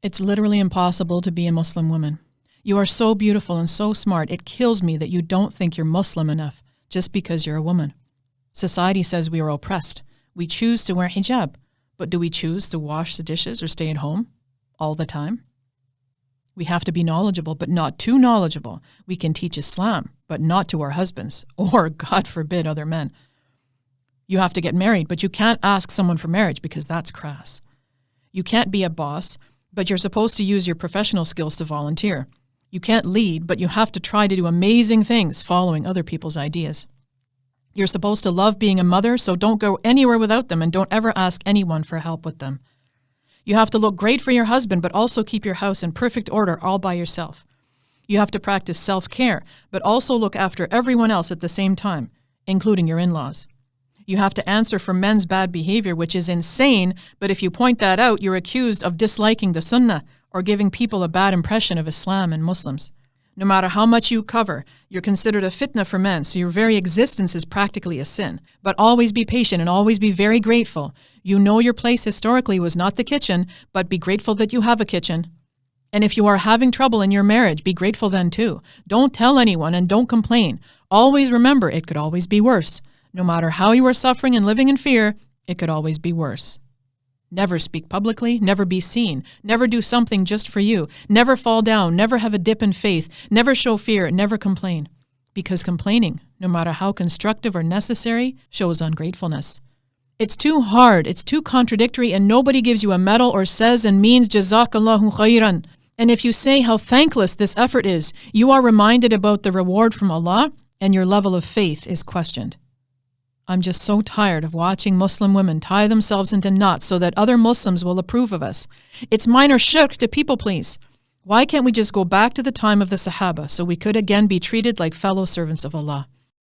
It's literally impossible to be a Muslim woman. You are so beautiful and so smart, it kills me that you don't think you're Muslim enough just because you're a woman. Society says we are oppressed. We choose to wear hijab, but do we choose to wash the dishes or stay at home all the time? We have to be knowledgeable, but not too knowledgeable. We can teach Islam, but not to our husbands or, God forbid, other men. You have to get married, but you can't ask someone for marriage because that's crass. You can't be a boss, but you're supposed to use your professional skills to volunteer. You can't lead, but you have to try to do amazing things following other people's ideas. You're supposed to love being a mother, so don't go anywhere without them and don't ever ask anyone for help with them. You have to look great for your husband, but also keep your house in perfect order all by yourself. You have to practice self-care, but also look after everyone else at the same time, including your in-laws. You have to answer for men's bad behavior, which is insane, but if you point that out, you're accused of disliking the Sunnah or giving people a bad impression of Islam and Muslims. No matter how much you cover, you're considered a fitna for men, so your very existence is practically a sin. But always be patient and always be very grateful. You know your place historically was not the kitchen, but be grateful that you have a kitchen. And if you are having trouble in your marriage, be grateful then too. Don't tell anyone and don't complain. Always remember it could always be worse. No matter how you are suffering and living in fear, it could always be worse. Never speak publicly, never be seen, never do something just for you, never fall down, never have a dip in faith, never show fear, never complain. Because complaining, no matter how constructive or necessary, shows ungratefulness. It's too hard, it's too contradictory, and nobody gives you a medal or says and means Jazakallahu khairan. And if you say how thankless this effort is, you are reminded about the reward from Allah, and your level of faith is questioned. I'm just so tired of watching Muslim women tie themselves into knots so that other Muslims will approve of us. It's minor shirk to people please. Why can't we just go back to the time of the Sahaba so we could again be treated like fellow servants of Allah?